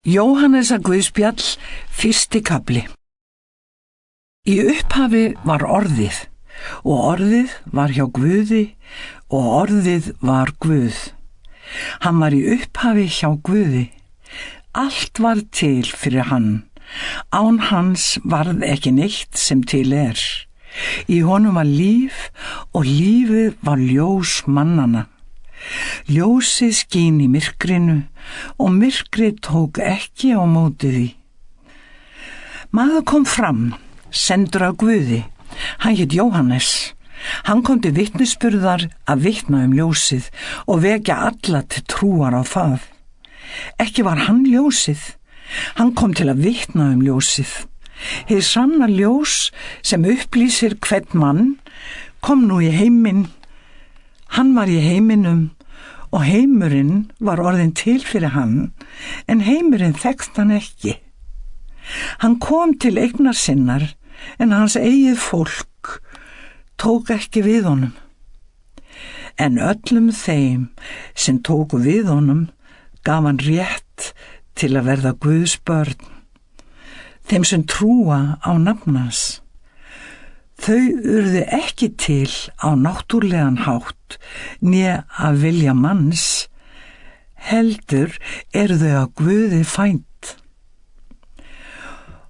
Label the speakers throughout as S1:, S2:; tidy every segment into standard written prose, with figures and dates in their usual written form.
S1: Jóhannesar Guðspjall, 1. kafli. Í upphafi var orðið, og orðið var hjá Guði, og orðið var Guð. Hann var í upphafi hjá Guði. Allt var til fyrir hann. Án hans varð ekki neitt sem til er. Í honum var líf, og lífið var ljós mannanna. Ljósið skín í myrkrinu og myrkrið tók ekki á móti því. Maður kom fram, sendur af Guði. Hann hét Jóhannes. Hann kom til vitnisburðar að vitna ljósið og vekja alla til trúar á það. Ekki var hann ljósið. Hann kom til að vitna ljósið. Hið sanna ljós sem upplýsir hvern mann kom nú í heiminn. Hann var í heiminum og heimurinn var orðinn til fyrir hann, en heimurinn þekkti hann ekki. Hann kom til eignar sinnar, en hans eigið fólk tók ekki við honum. En öllum þeim sem tóku við honum gaf hann rétt til að verða Guðs börn, þeim sem trúa á nafn hans. Þau urðu ekki til á náttúrlegan hátt, né að vilja manns, heldur eru þau að Guði fædd.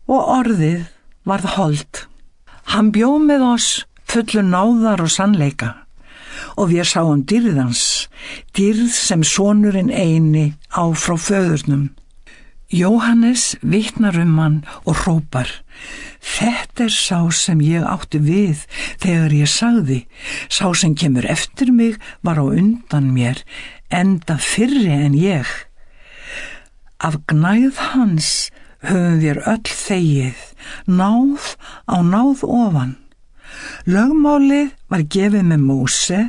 S1: Og orðið varð hold. Hann bjó með oss fullu náðar og sannleika, og við sáum dýrð hans, dýrð sem sonurinn eini á frá föðurnum. Jóhannes vitnar hann og hrópar: Þetta er sá sem ég átti við þegar ég sagði, sá sem kemur eftir mig var á undan mér, enda fyrri en ég. Af gnægð hans höfum við öll þegið, náð á náð ofan. Lögmálið var gefið með Móse,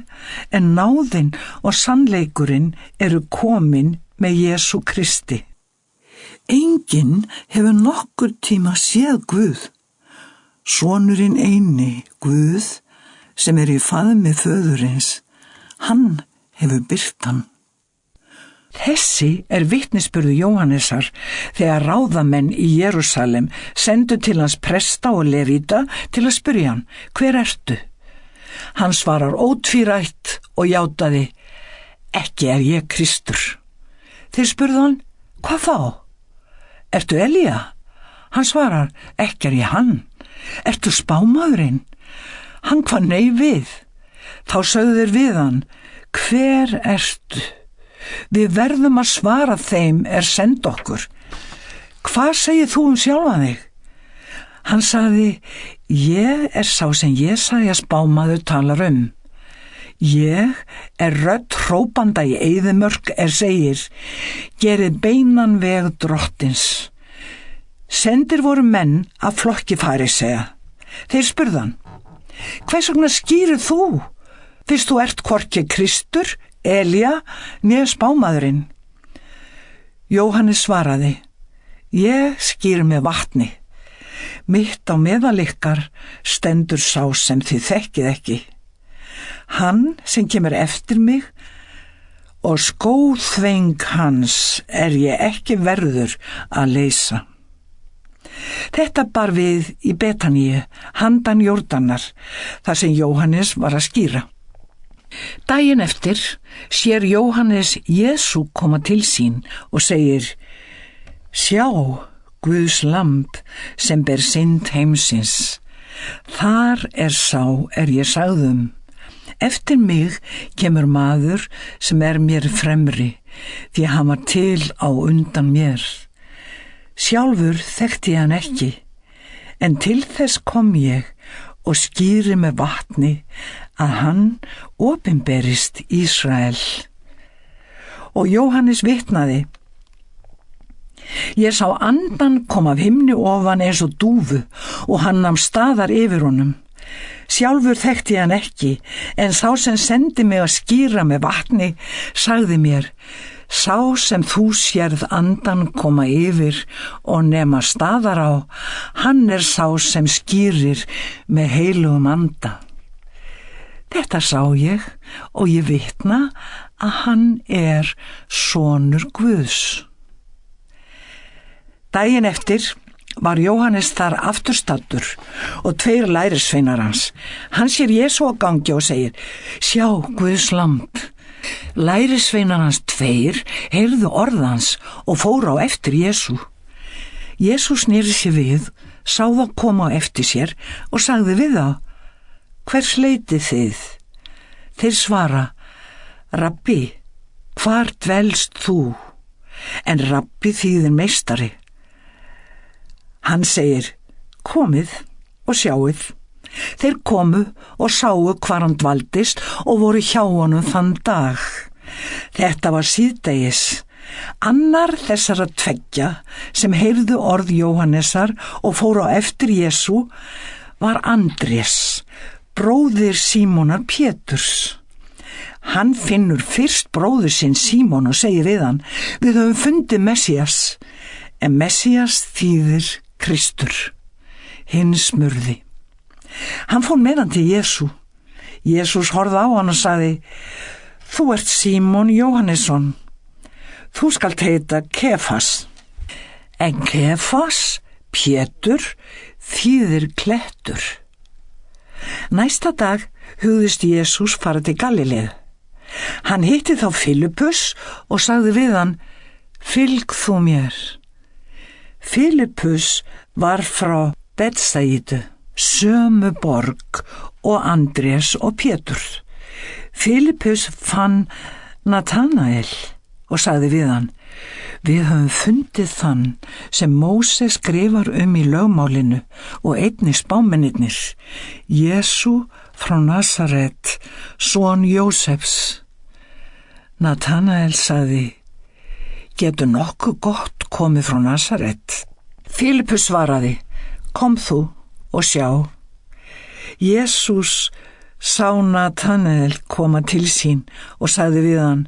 S1: en náðin og sannleikurinn eru komin með Jesú Kristi. Enginn hefur nokkur tíma séð Guð. Sonurinn eini, Guð, sem í faðmi föðurins, hann hefur birt hann. Þessi er vitnisburður Jóhannesar þegar ráðamenn í Jerúsalem sendu til hans presta og levíta til að spyrja hann: Hver ertu? Hann svarar ótvírætt og játaði: Ekki er ég Kristur. Þeir spurðu hann: Hvað þá? Ertu Elía? Hann svarar: Ekki er ég hann. Ertu spámaðurinn? Hann kvað nei við. Þá sögðu þeir við hann: Hver ertu? Við verðum að svara þeim send okkur. Hvað segir þú sjálfan þig? Hann sagði: Ég sá sem Jesaja spámaður talar Ég rödd hrópanda í eyðimörk segir: Gerið beinan veg drottins. Sendir voru menn af flokki farisea. Þeir spurðu hann: Hvers vegna skýrir þú, fyrst þú ert hvorki Kristur, Elía, né spámaðurinn? Jóhannes svaraði: Ég skýri með vatni. Mitt á meðal ykkar stendur sá sem þið þekkið ekki. Hann sem kemur eftir mig, og skóþveng hans ég ekki verður að leysa. Þetta bar við í Betaníu, handan Jórdanar, þar sem Jóhannes var að skýra. Daginn eftir sér Jóhannes Jesú koma til sín og segir: Sjá, Guðs lamb sem ber synd heimsins. Þar sá ég sagði Eftir mig kemur maður sem mér fremri, því hann var til á undan mér. Sjálfur þekkti hann ekki, en til þess kom ég og skýri með vatni að hann opinberist Ísrael. Og Jóhannes vitnaði: Ég sá andan kom af himni ofan eins og dúfu, og hann nam staðar yfir honum. Sjálfur þekkti hann ekki, en sá sem sendi mig að skýra með vatni sagði mér: Sá sem þú sérð andan koma yfir og nema staðar á, hann sá sem skýrir með heilugum anda. Þetta sá ég, og ég vitna að hann sonur Guðs. Daginn eftir var Jóhannes þar afturstaddur og 2 lærisveinar hans. Hann sér Jesú á gangi og segir: Sjá, Guðs lamb. Lærisveinar hans 2 heyrðu orð hans og fóru á eftir Jesú. Jesú sneri sér við, sá þá koma á eftir sér og sagði við þá: Hvers leitið þið? Þeir svara: Rabbi, hvar dvelst þú? En rabbi þýðir meistari. Hann segir: Komið og sjáið. Þeir komu og sáu hvar hann dvaldist og voru hjá honum þann dag. Þetta var síðdegis. Annar þessara 2 sem heyrðu orð Jóhannesar og fóru á eftir Jesú var Andrés, bróðir Símonar Péturs. Hann finnur fyrst bróður sinn Símon og segir við hann: Við höfum fundið Messías. En Messías þýðir Kristur, hinn smurði. Hann fór með hann til Jesú. Jesús horfði á hann og sagði: Þú ert Símon Jóhannesson. Þú skalt heita Kefas. En Kefas, Pétur, þýðir klettur. Næsta dag hugðist Jesús fara til Galileu. Hann hitti þá Filippus og sagði við hann: Fylg þú mér. Filippus var frá Betsaídu, sömu borg og Andrés og Pétur. Filippus fann Natanael og sagði við hann: Við höfum fundið þann sem Móse skrifar í lögmálinu og einnig spámennirnir, Jesú frá Nasaret, son Jósefs. Natanael sagði: Getur nokkuð gott komið frá Nasaret? Filippus svaraði: Kom þú og sjá. Jesús sá Natanael koma til sín og sagði við hann: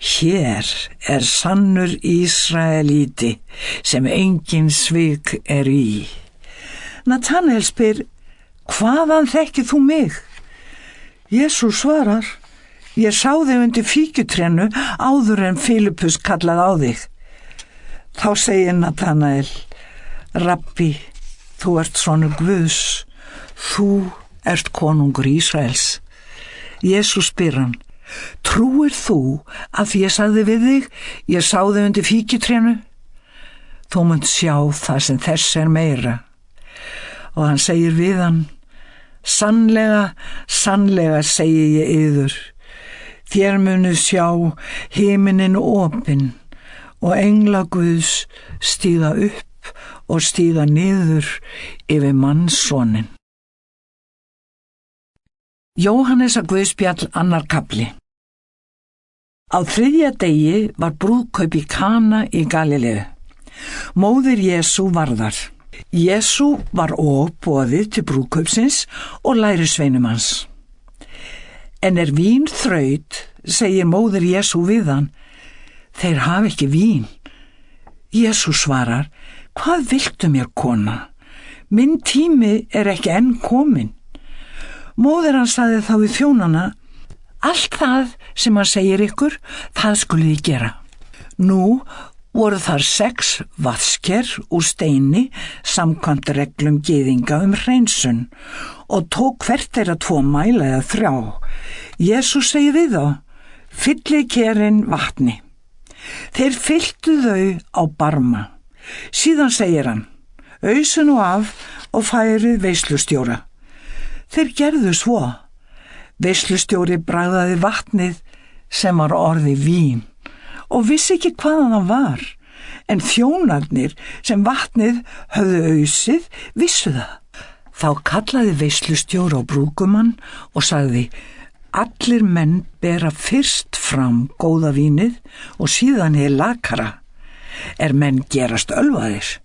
S1: Hér er sannur Ísraelíti sem engin svik í. Natanael spyr: Hvaðan þekkir þú mig? Jesús svarar: Ég sá þig undir fíkjutrénu áður en Filippus kallaði á þig. Þá segir Natanael: Rabbi, þú ert sonur Guðs, þú ert konungur Ísraels. Jesús spyr hann: Trúir þú að ég sagði við þig, ég sá þig undir fíkjutrénu? Þú munt sjá það sem þess meira. Og hann segir við hann: Sannlega, sannlega segi ég yður, þér munuð sjá himinin opinn og engla Guðs stíga upp og stíga niður yfir mannssonin. Jóhannesar Guðspjall, 2. kafli. Á 3. degi var brúðkaup í Kana í Galileu. Móðir Jesú var þar. Jesú var og boðið til brúðkaupsins og lærisveinum hans. En vín þraut, segir móðir Jesú við hann: Þeir hafa ekki vín. Jesú svarar: Hvað viltu mér, kona? Minn tími ekki enn kominn. Móðir hann sagði þá við þjónana: Allt það sem hann segir ykkur, það skuluð þið gera. Nú voru þar 6 vatnsker úr steini samkvæmt reglum gyðinga hreinsun og tók hvert þeirra 2 mæla eða 3. Jesús segir við þá: Fyllið kerin vatni. Þeir fylltu þau á barma. Síðan segir hann: Ausu nú af og færið veislustjóra. Þeir gerðu svo. Veislustjóri bragðaði vatnið sem var orðið vín og vissi ekki hvaðan það var, en þjónarnir sem vatnið höfðu ausið vissu það. Þá kallaði veislustjóri á brúðgumann og sagði: Allir menn bera fyrst fram góða vínið og síðan hið lakara, menn gerast ölvaðir.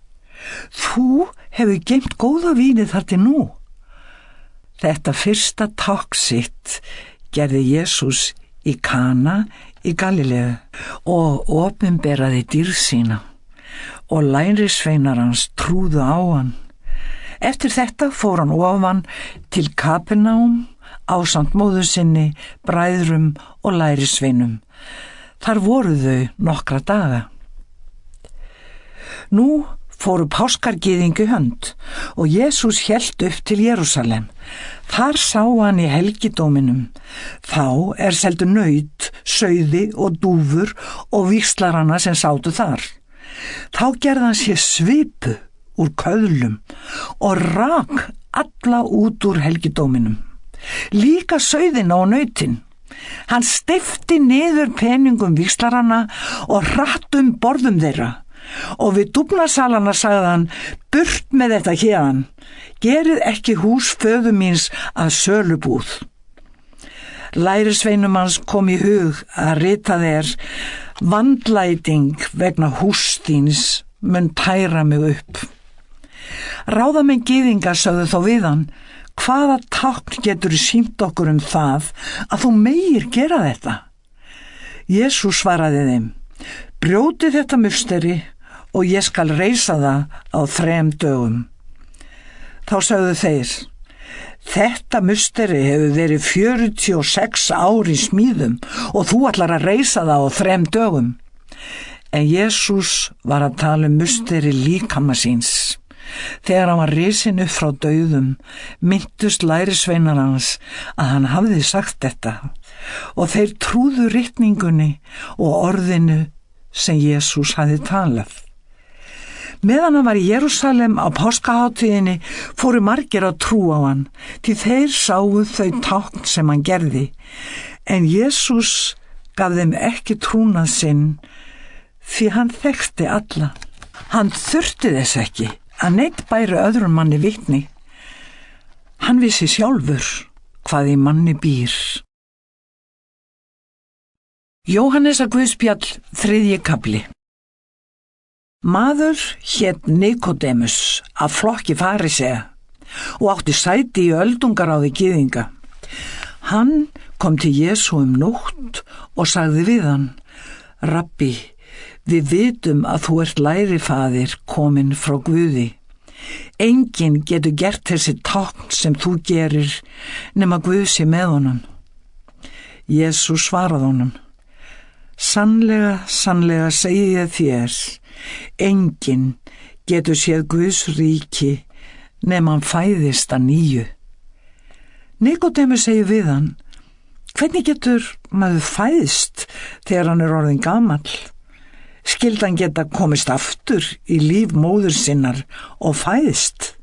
S1: Þú hefur geymt góða vínið þar til nú. Þetta fyrsta tákn sitt gerði Jesús í Kana í Galileu og opinberaði dýrð sína og lærisveinar hans trúðu á hann. Eftir þetta fór hann ofan til Kapernaum ásamt móður sinni, bræðrum og lærisveinum. Þar voru þau nokkra daga. Nú fóru páskargyðingu hönd og Jesús hélt upp til Jerúsalem. Þar sá hann í helgidóminum. Þá seldu naut, sauði og dúfur og víxlarana sem sátu þar. Þá gerði hann sér svipu úr köðlum og rak alla út úr helgidóminum. Líka sauðina og nautin. Hann steypti niður peningum víxlarana og hratt borðum þeirra. Og við dúfnasalana sagði hann, burt með þetta héðan, gerið ekki hús föður míns að sölubúð. Lærisveinum hans kom í hug að rita þér, vandlæting vegna húss þíns mun tæra mig upp. Ráðamenn gyðinga sögðu þó við hann, hvaða tákn geturðu sýnt okkur það að þú megir gera þetta? Jesús svaraði þeim, brjótið þetta musteri og ég skal reisa það á 3 dögum. Þá sögðu þeir, þetta musteri hefur verið 46 ár í smíðum og þú ætlar að reisa það á 3 dögum. En Jesús var að tala musteri líkama síns. Þegar hann var risinn upp frá dauðum, minntust lærisveinar hans að hann hafði sagt þetta og þeir trúðu ritningunni og orðinu sem Jesús hafði talað. Meðan hann var í Jerúsalem á páskahátíðinni fóru margir að trú á hann, því þeir sáu þau tákn sem hann gerði. En Jesús gaf þeim ekki trúnað sinn, því hann þekkti alla. Hann þurfti þess ekki að neitt bæri öðrum manni vitni. Hann vissi sjálfur hvað í manni býr. Jóhannesar Guðspjall, 3. kafli. Maður hét Nikodémus af flokki farisea og átti sæti í öldungaráði gyðinga. Hann kom til Jesú nótt og sagði við hann, Rabbi, við vitum að þú ert lærifaðir kominn frá Guði. Enginn getur gert þessi tákn sem þú gerir nema Guð sé með honum. Jesús svaraði honum, sannlega, sannlega segi ég þér, enginn getur séð Guðs ríki nema hann fæðist að nýju. Nikodémus segir við hann, hvernig getur maður fæðst þegar hann orðinn gamall? Skyldi hann geta komist aftur í líf móður sinnar og fæðst?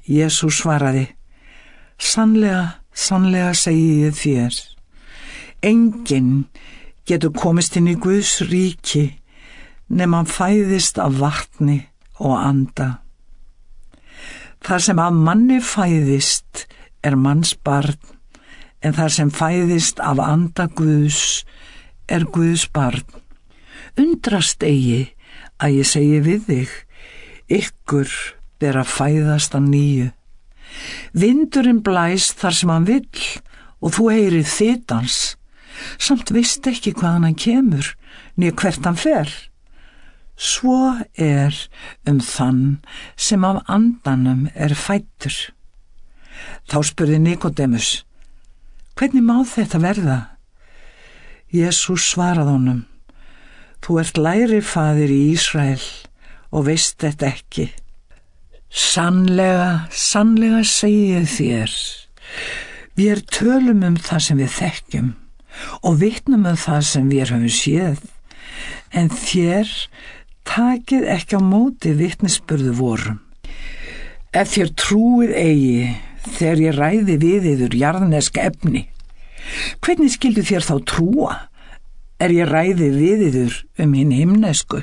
S1: Jesús svaraði, sannlega, sannlega segi ég þér, enginn getur komist inn í Guðs ríki nema hann fæðist af vatni og anda. Það sem af manni fæðist manns barn, en það sem fæðist af anda Guðs Guðs barn. Undrast eigi að ég segi við þig, ykkur ber að fæðast að nýju. Vindurinn blæs þar sem hann vill og þú heyrið þyt hans, samt veist ekki hvaðan hann kemur, né hvert hann fer. Svo þann sem af andanum fæddur. Þá spurði Nikodémus, hvernig má þetta verða? Jesús svaraði honum, þú ert lærifaðir í Ísrael og veist þetta ekki. Sannlega, sannlega segi ég þér, við tölum það sem við þekkjum og vitnum það sem við höfum séð, en þér takið ekki á móti vitnisburði vorum. Ef þér trúið eigi þegar ég ræði við yður jarðnesk efni, hvernig skildu þér þá trúa ég ræði við yður hinn himnesku?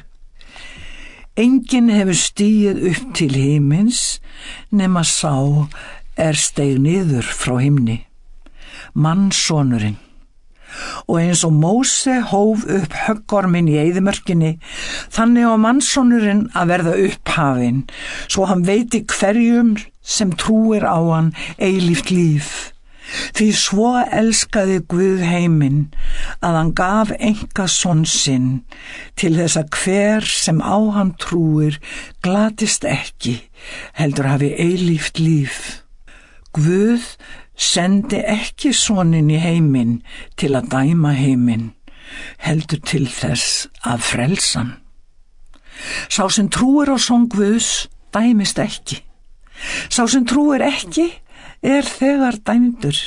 S1: Enginn hefur stigið upp til himins nema sá steig niður frá himni, mannssonurinn. Og eins og Móse hóf upp höggorminn í eyðimörkinni, þannig á mannssonurinn að verða upphafinn, svo hann veiti hverjum sem trúir á hann eilíft líf. Því svo elskaði Guð heiminn að hann gaf einkason sinn til þess að hver sem á hann trúir glatist ekki, heldur hafi eilíft líf. Guð sendi ekki soninn í heiminn til að dæma heiminn, heldur til þess að frelsa hann. Sá sem trúir á son Guðs dæmist ekki. Sá sem trúir ekki er þegar dæmdur,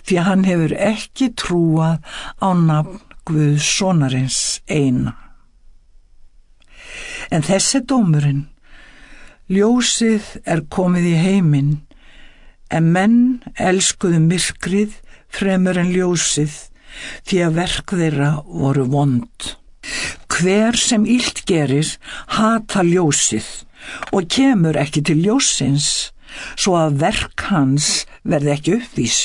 S1: því að hann hefur ekki trúað á nafn Guðs sonarins eina. En þessi dómurinn, ljósið er komið í heiminn, en menn elskuðu myrkrið fremur en ljósið, því að verk þeirra voru vond. Hver sem illt gerir hata ljósið og kemur ekki til ljósins, svo að verk hans verði ekki uppvís.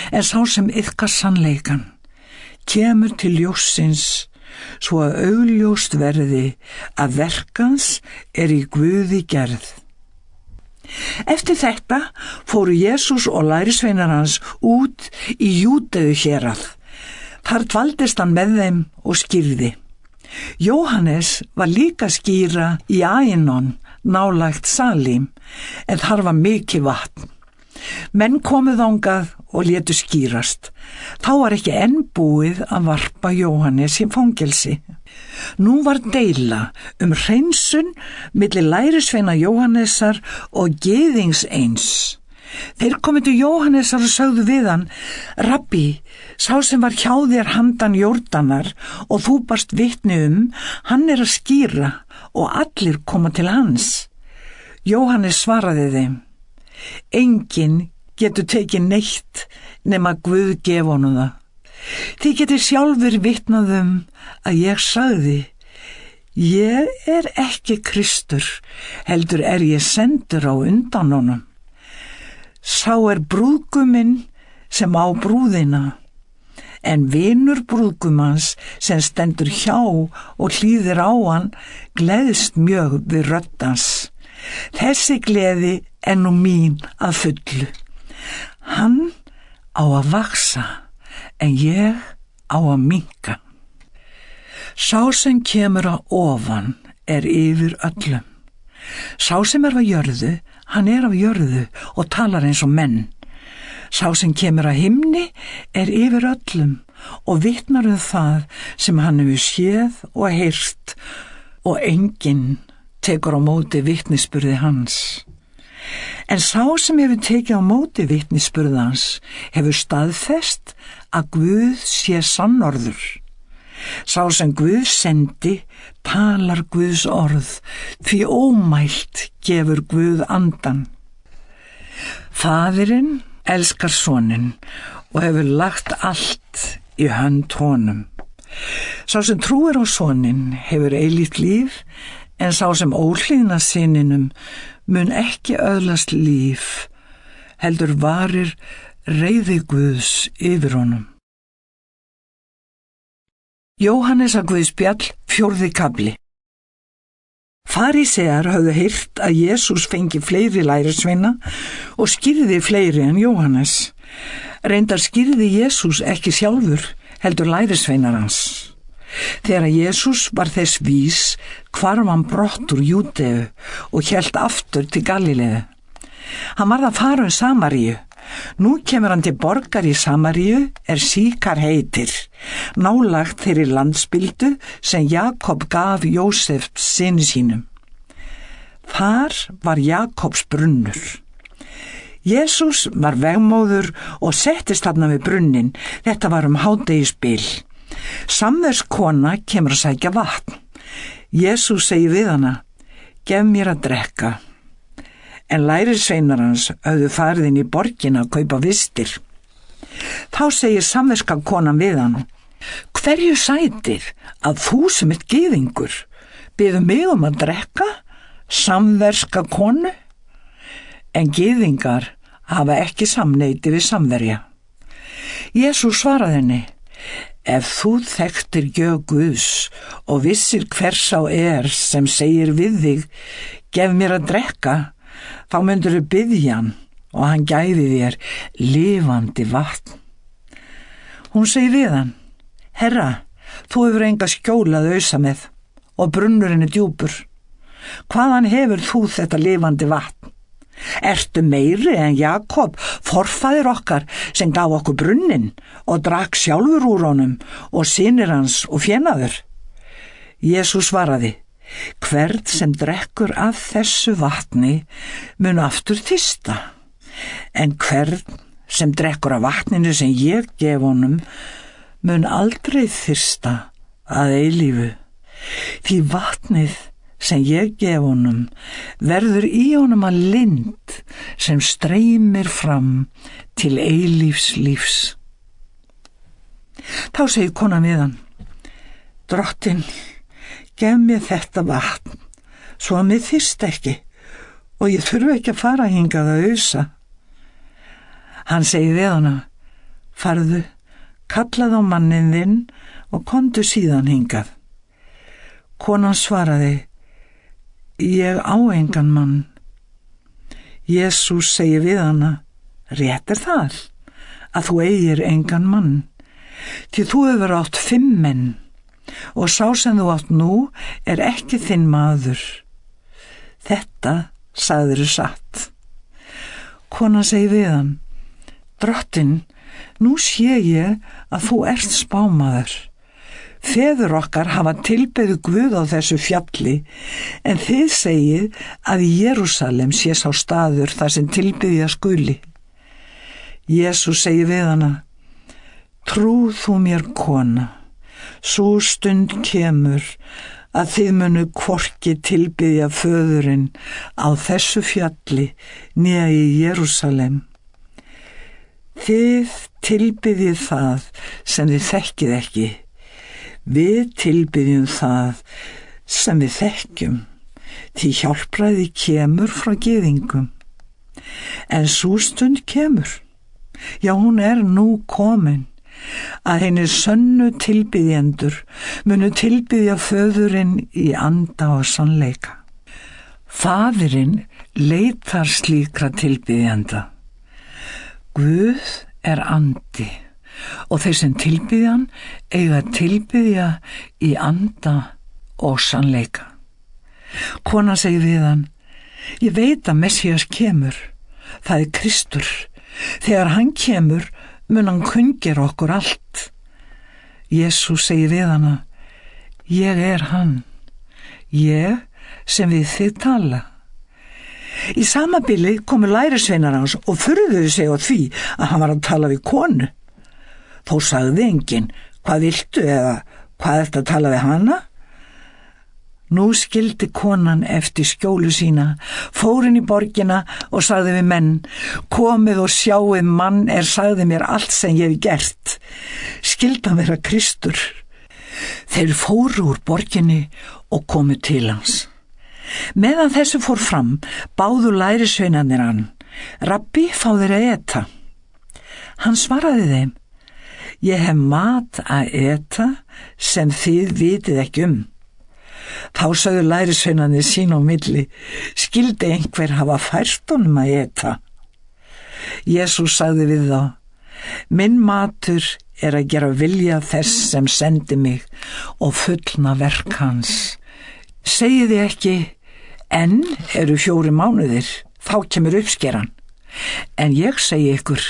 S1: En sá sem iðkar sannleikan kemur til ljósins, svo að augljóst verði að verk hans er í Guði gerð. Eftir þetta fóru Jesús og lærisveinar hans út í Júdeu hérað. Þar dvaldist hann með þeim og skýrði. Jóhannes var líka skýra í Ænon, nálægt Salím, en þar var mikið vatn. Menn komu þangað og létu skýrast. Þá var ekki enn búið að varpa Jóhannes í fangelsi. Nú var deila hreinsun milli lærisveina Jóhannesar og gyðings eins. Þeir komu til Jóhannesar og sögðu við hann: Rabbi, sá sem var hjá þér handan Jórdanar og þú barst vitni hann er að skýra og allir koma til hans. Jóhannes svaraði þeim: Enginn getur tekið neitt nema Guð gefa honum það. Þið getið sjálfur vitnað að ég sagði: Ég er ekki Kristur, heldur er ég sendur á undan honum. Sá er brúðguminn sem á brúðina, en vinur brúðgumans sem stendur hjá og hlýðir á hann gleðst mjög við rödd hans. Þessi gleði er nú mín að fullu. Hann á að vaxa, en ég á að minnka. Sá sem kemur að ofan er yfir öllum. Sá sem er af jörðu, hann er af jörðu og talar eins og menn. Sá sem kemur að himni er yfir öllum og vitnar það sem hann hefur séð og heyrt, og enginn tekur á móti vitnisburði hans. En sá sem hefur tekið á móti vitnisburði hans hefur staðfest að Guð sé sannorður. Sá sem Guð sendi talar Guðs orð, því ómælt gefur Guð andan. Faðirinn elskar soninn og hefur lagt allt í hönd honum. Sá sem trúir á soninn hefur eilíft líf, en sá sem óhlýðnar syninum mun ekki öðlast líf, heldur varir reiði Guðs yfir honum. Jóhannesar Guðspjall, 4. kafli. Farísear höfðu heyrt að Jesús fengi fleiri lærisveina og skýrði fleiri en Jóhannes. Reyndar skýrði Jesús ekki sjálfur, heldur lærisveinar hans. Þegar Jesús var þess vís hvarf hann brott úr Júdeu og hélt aftur til Galileu. Hann varð að fara Samaríu. Nú kemur hann til borgar í Samaríu Síkar heitir, nálagt þeirri landsbyldu sem Jakob gaf Jósef syni sínum. Þar var Jakobs brunnur. Jesús var vegmóður og settist þarna við brunnin. Þetta var hádegisbil. Samverskona kemur að sækja vatn. Jesús segir við hana: Gef mér að drekka. En lærisveinar hans höfðu farið inn í borgina að kaupa vistir. Þá segir samverska konan við hann: Hverju sætir að þú sem ert gyðingur biður mig að drekka, samverska konu? En gyðingar hafa ekki samneyti við samverja. Jesús svaraði henni: Ef þú þekktir gjöf Guðs og vissir hver sá sem segir við þig: Gef mér að drekka, þá myndirðu biðja hann og hann gæfi þér lifandi vatn. Hún segir við hann: Herra, þú hefur enga skjóla að ausa með og brunnurinn er djúpur. Hvaðan hefur þú þetta lifandi vatn? Ertu meiri en Jakob, forfaðir okkar, sem gaf okkur brunnin og drakk sjálfur úr honum og synir hans og fénaður? Jesús svaraði: Hvern sem drekkur af þessu vatni mun aftur þyrsta, en hvern sem drekkur af vatninu sem ég gef honum mun aldrei þyrsta að eilífu. Því vatnið sem ég gef honum verður í honum að lind sem streymir fram til eilífs lífs. Þá segir konan við hann: Drottinn, gef mér þetta vatn, svo að mér þyrst ekki og ég þurfi ekki að fara hingað að ausa. Hann segir við hana: Farðu, kallaðu á manninn þinn og komdu síðan hingað. Konan svaraði: Ég á engan mann. Jesús segir við hana: Rétt það, að þú eigir engan mann, því þú hefur átt 5 menn, og sá sem þú átt nú er ekki þinn maður. Þetta sagðirðu satt. Konan segir við hann: Drottinn, nú sé ég að þú ert spámaður. Feður okkar hafa tilbeðið Guð á þessu fjalli, en þið segið að í Jerúsalem sé sá staður þar sem tilbeðja skuli. Jesús segir við hana: Trú þú mér, kona, sú stund kemur að þið munu hvorki tilbiðja föðurinn á þessu fjalli né í Jerúsalem. Þið tilbiðjið það sem þið þekkið ekki. Við tilbiðjum það sem við þekkjum, því hjálpræði kemur frá gyðingum. En sú stund kemur, já, hún er nú komin, að hinir sönnu tilbiðjendur munu tilbiðja föðurinn í anda og sannleika. Faðirinn leitar slíkra tilbiðjenda. Guð er andi og þeir sem tilbiðja hann eiga að tilbiðja í anda og sannleika. Konan segir við hann: Ég veit að Messías kemur, það er Kristur. Þegar hann kemur mun hann kunngera okkur allt. Jesús segir við hana: Ég er hann, ég sem við þið tala. Í sama bili komu lærisveinar hans og furðuðu sig á því að hann var að tala við konu. Þó sagði enginn: Hvað viltu, eða hvað ertu að tala við hana? Nú skildi konan eftir skjólu sína, fór inn í borgina og sagði við menn: Komið og sjáið mann sagði mér allt sem ég hef gert. Skildi hann vera Kristur. Þeir fóru úr borginni og komu til hans. Meðan þessu fór fram, báðu lærisveinarnir hann: Rabbi, fá þér að eta. Hann svaraði þeim: Ég hef mat að eta sem þið vitið ekki um. Þá sögðu lærisveinarnir sín á milli: Skildi einhver hafa fært honum að eta? Jesús sagði við þá: Minn matur er að gera vilja þess sem sendi mig og fullna verk hans. Segið þið ekki: Enn eru 4 mánuðir, þá kemur uppskeran. En ég segi ykkur: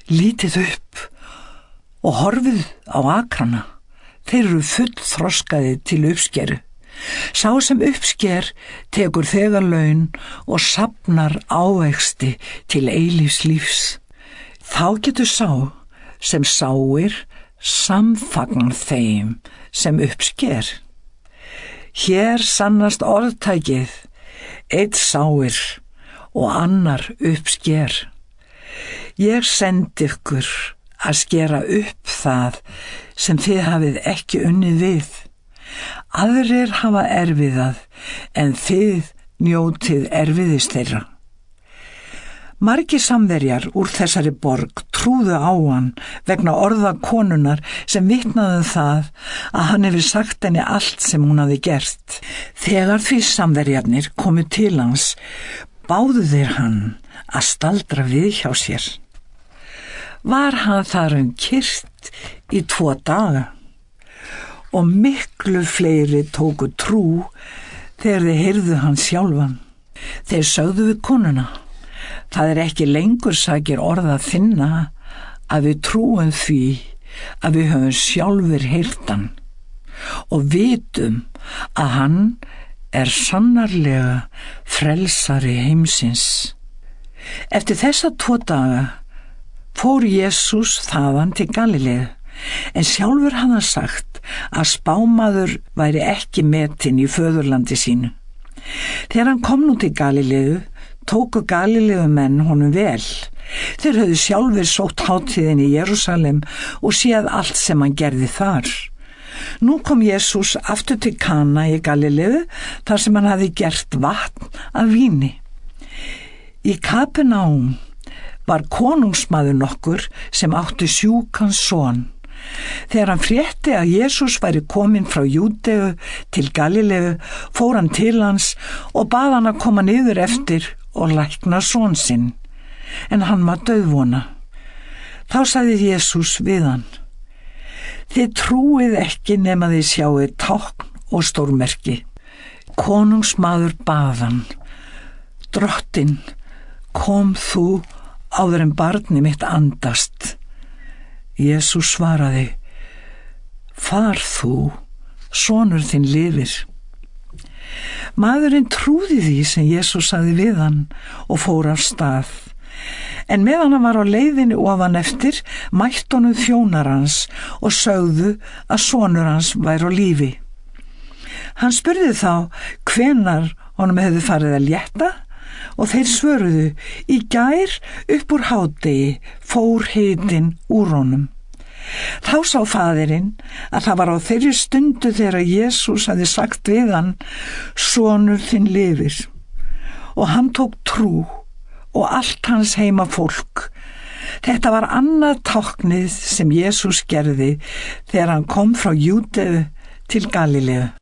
S1: Lítið upp og horfið á akrana, þeir eru fullþroskaðir til uppskeru. Sá sem uppsker tekur þegar laun og safnar ávexti til eilífs lífs. Þá getur sá sem sáir samfagnar þeim sem uppsker. Hér sannast orðtækið: Einn sáir og annar uppsker. Ég sendi ykkur að skera upp það sem þið hafið ekki unnið við. Aðrir hafa erfiðað, en þið njótið erfiðis þeirra. Margir samverjar úr þessari borg trúðu á hann vegna orða konunnar sem vitnaði það að hann hefði sagt henni allt sem hún hafði gert. Þegar því samverjarnir komu til hans, báðu þeir hann að staldra við hjá sér. Var hann þar kyrrt í 2 daga og miklu fleiri tóku trú þegar þeir heyrðu hann sjálfan. Þeir sögðu við konuna: Það er ekki lengur sakir orða að finna að við trúum því að við höfum sjálfur heyrt hann og vitum að hann sannarlega frelsari heimsins. Eftir þessa 2 daga fór Jesús þaðan til Galileu, en sjálfur hafði hann sagt að spámaður væri ekki metinn í föðurlandi sínu. Þegar hann kom nú til Galileu, tóku Galileumenn honum vel. Þeir höfðu sjálfur sótt hátíðin í Jerúsalem og séð allt sem hann gerði þar. Nú kom Jesús aftur til Kana í Galileu, þar sem hann hafði gert vatn af víni. Í Kapernaum var konungsmaður nokkur sem átti sjúkan son. Þegar hann frétti að Jesús væri kominn frá Júdeu til Galileu, fór hann til hans og bað hann að koma niður eftir og lækna son sinn, en hann var dauðvona. Þá sagði Jesús við hann: Þið trúið ekki nema þið sjáið tákn og stórmerki. Konungsmaður bað hann: Drottinn, kom þú áður en barni mitt andast. Jesús svaraði: Far þú, sonur þinn lifir. Maðurinn trúði því sem Jesús sagði við hann og fór af stað. En meðan hann var á leiðinni ofan eftir, mættu honum þjónar hans og sögðu að sonur hans væri á lífi. Hann spurði þá hvenær honum hefði farið að létta, og þeir svöruðu: Í gær upp úr hádegi fór hitinn úr honum. Þá sá faðirinn að það var á þeirri stundu þegar Jesús hafði sagt við hann: Sonur þinn lifir. Og hann tók trú og allt hans heima fólk. Þetta var annað táknið sem Jesús gerði þegar hann kom frá Júdeu til Galileu.